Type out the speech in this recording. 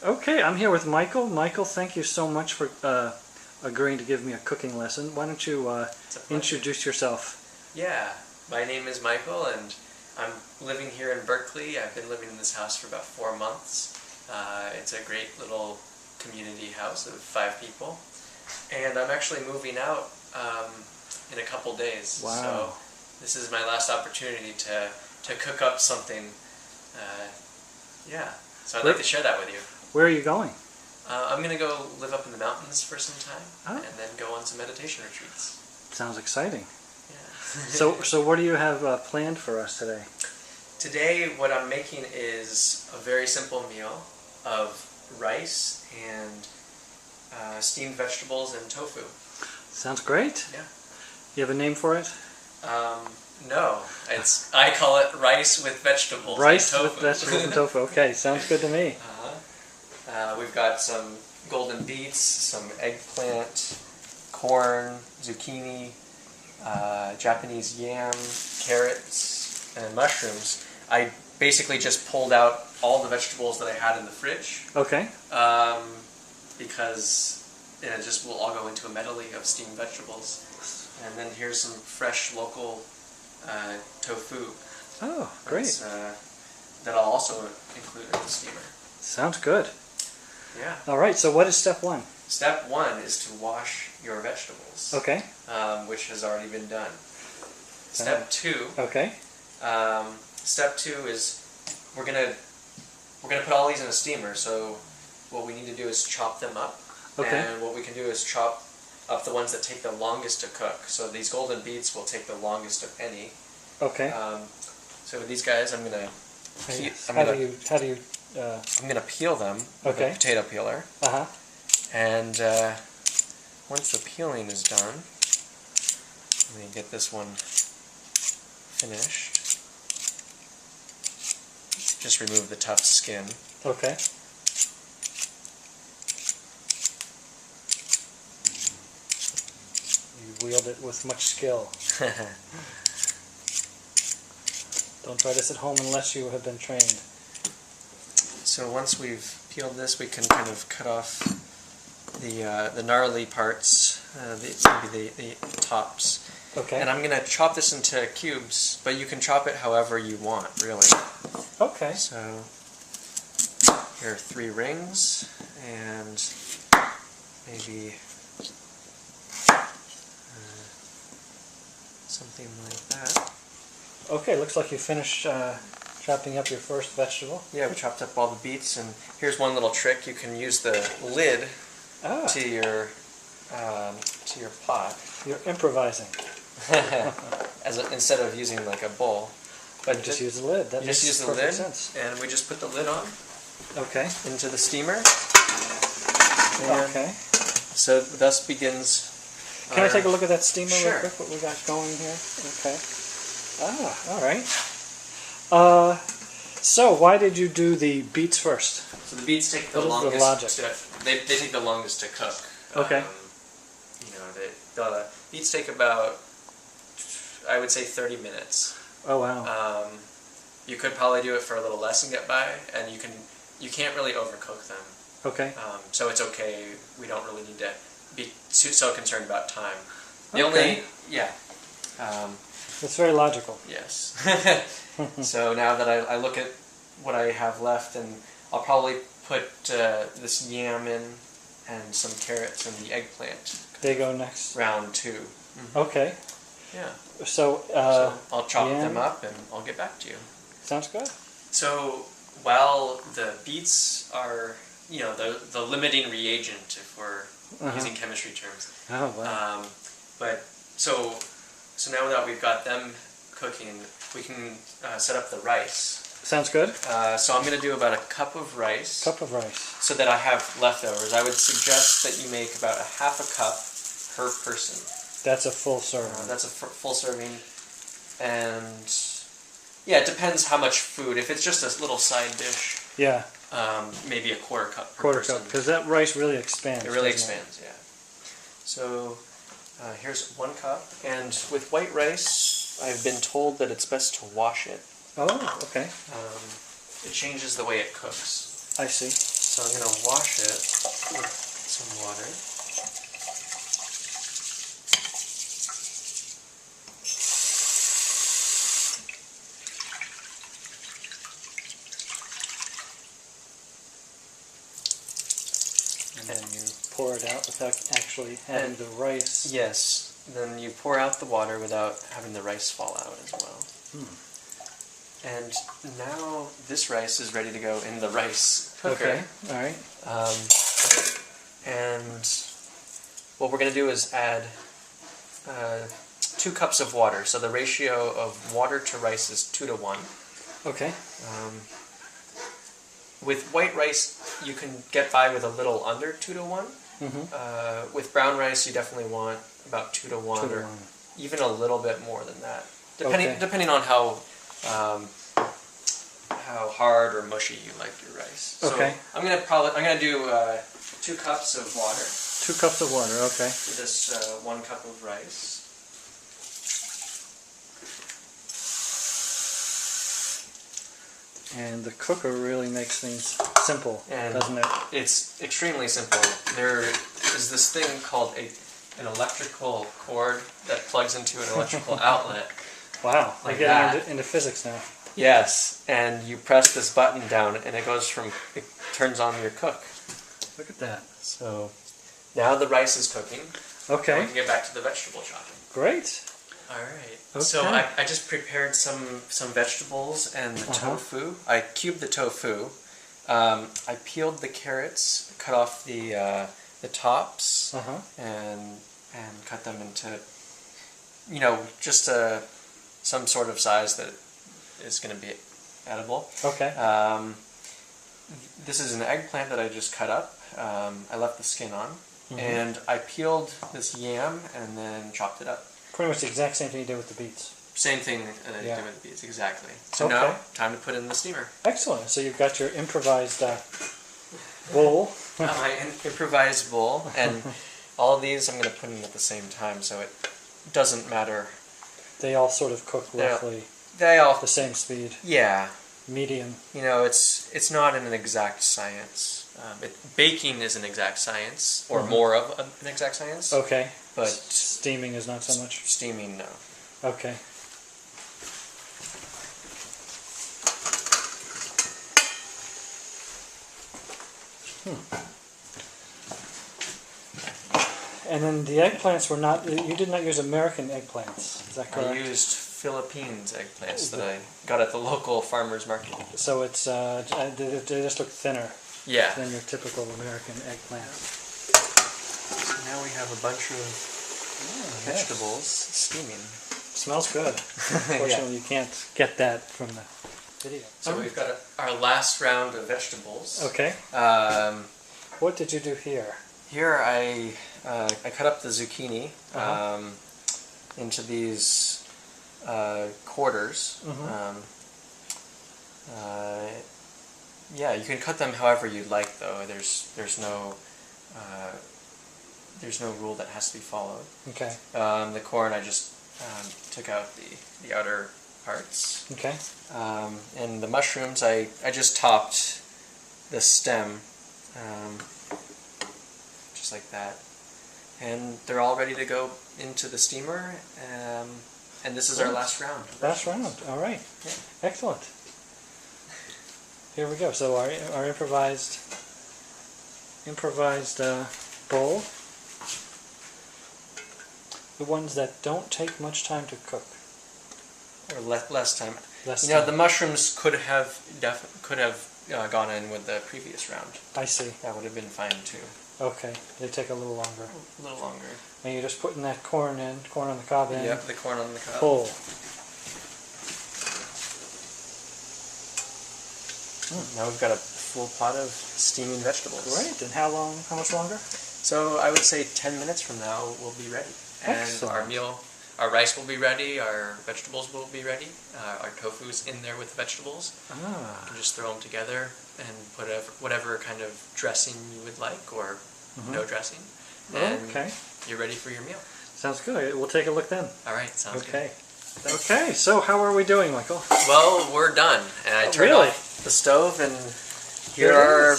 Okay, I'm here with Michael. Michael, thank you so much for agreeing to give me a cooking lesson. Why don't you introduce yourself? Yeah, my name is Michael, and I'm living here in Berkeley. I've been living in this house for about 4 months. It's a great little community house of 5 people, and I'm actually moving out in a couple days. Wow. So this is my last opportunity to cook up something. Yeah, so I'd like to share that with you. Where are you going? I'm going to go live up in the mountains for some time, Oh. and then go on some meditation retreats. Sounds exciting. Yeah. So what do you have planned for us today? Today, what I'm making is a very simple meal of rice and steamed vegetables and tofu. Sounds great. Yeah. You have a name for it? No, I call it rice with vegetables. Rice and with tofu. vegetables and tofu. Okay, sounds good to me. We've got some golden beets, some eggplant, corn, zucchini, Japanese yam, carrots, and mushrooms. I basically just pulled out all the vegetables that I had in the fridge. Okay. Because it just will all go into a medley of steamed vegetables. And then here's some fresh local tofu. Oh, great. That I'll also include in the steamer. Sounds good. Yeah. All right, so what is step 1? Step 1 is to wash your vegetables. Okay. Which has already been done. Step 2. Okay. Step 2 is we're gonna put all these in a steamer. So what we need to do is chop them up. Okay. And what we can do is chop up the ones that take the longest to cook. So these golden beets will take the longest of any. Okay. So with these guys, I'm gonna peel them with a potato peeler. Uh-huh. And once the peeling is done, let me get this one finished. Just remove the tough skin. Okay. You wield it with much skill. Don't try this at home unless you have been trained. So once we've peeled this, we can kind of cut off the gnarly parts, maybe the tops. Okay. And I'm going to chop this into cubes, but you can chop it however you want, really. Okay. So here are 3 rings, and maybe something like that. Okay, looks like you finished chopping up your first vegetable. Yeah, we chopped up all the beets, and here's one little trick. You can use the lid to your pot. You're improvising. Instead of using like a bowl. But you just use the lid. That makes use the lid, sense. and we just put the lid on. Okay. Into the steamer. Okay. So thus begins. Can I take a look at that steamer Sure. real quick? What we got going here? Okay. All right. So why did you do the beets first? So the beets take the What is longest. the logic? They take the longest to cook. Okay. The beets take about, I would say, 30 minutes. Oh wow. You could probably do it for a little less and get by, and you can't really overcook them. Okay. So it's okay. We don't really need to be so concerned about time. That's very logical. Yes. So now that I look at what I have left, and I'll probably put this yam in and some carrots and the eggplant. They go next. Round 2. Mm-hmm. Okay. Yeah. So I'll chop them up and I'll get back to you. Sounds good. So while the beets are, the limiting reagent, if we're using chemistry terms. Oh wow. But so now that we've got them cooking, we can set up the rice. Sounds good. So I'm going to do about a cup of rice. Cup of rice. So that I have leftovers. I would suggest that you make about a half a cup per person. That's a full serving. That's a full serving. And yeah, it depends how much food. If it's just a little side dish, yeah, maybe a quarter cup per person. Cup, because that rice really expands. It really expands, yeah. So here's 1 cup, and with white rice, I've been told that it's best to wash it. Oh, okay. It changes the way it cooks. I see. So I'm going to wash it with some water. And then you pour it out without actually having the rice. Yes. Then you pour out the water without having the rice fall out as well. And now this rice is ready to go in the rice cooker. Okay, all right. And what we're going to do is add 2 cups of water. So the ratio of water to rice is 2 to 1. Okay. With white rice, you can get by with a little under 2 to 1. With brown rice, you definitely want about 2 to 1, or even a little bit more than that, depending on how hard or mushy you like your rice. So okay. I'm gonna do 2 cups of water. 2 cups of water. Okay. For this 1 cup of rice. And the cooker really makes things simple, doesn't it? It's extremely simple. There is this thing called an electrical cord that plugs into an electrical outlet. Wow, like we're getting into physics now. Yes, and you press this button down and it turns on your cook. Look at that. So now the rice is cooking. Okay. Now we can get back to the vegetable chopping. Great. Alright, okay. So I just prepared some vegetables and the tofu. I cubed the tofu. I peeled the carrots, cut off the tops, and cut them into, just some sort of size that is going to be edible. Okay. This is an eggplant that I just cut up. I left the skin on, and I peeled this yam and then chopped it up. Pretty much the exact same thing you did with the beets. Same thing that I did with the beets, exactly. So now, time to put it in the steamer. Excellent. So you've got your improvised bowl. My improvised bowl, and all of these I'm going to put in at the same time, so it doesn't matter. They all sort of cook roughly they all the same speed. Yeah. Medium. It's not an exact science. Baking is an exact science, or more of an exact science. Okay. But steaming is not so much? Steaming, no. Okay. And then the eggplants were not, you did not use American eggplants, is that correct? I used Philippines eggplants that I got at the local farmer's market. So it's, they just look thinner than your typical American eggplant. So now we have a bunch of vegetables steaming. Smells good. Unfortunately, you can't get that from the video. So we've got our last round of vegetables. Okay. What did you do here? Here I cut up the zucchini into these quarters. You can cut them however you like, though. There's no rule that has to be followed. Okay. The corn, I just took out the outer parts. Okay. And the mushrooms, I just topped the stem, just like that. And they're all ready to go into the steamer. And this is our last round. Last round. All right. Yeah. Excellent. Here we go. So our improvised bowl. The ones that don't take much time to cook. Or less time. Less time. The mushrooms could have gone in with the previous round. I see. That would have been fine too. Okay, they take a little longer. A little longer. And you're just putting that corn on the cob in. Yep, the corn on the cob. Full. Now we've got a full pot of steaming vegetables. Great. And how much longer? So I would say 10 minutes from now we'll be ready. Excellent. And our rice will be ready, our vegetables will be ready, our tofu's in there with the vegetables. You can just throw them together and put whatever kind of dressing you would like, or no dressing. And you're ready for your meal. Sounds good. We'll take a look then. All right, sounds good. Thanks. Okay, so how are we doing, Michael? Well, we're done. And I turned off the stove, and here are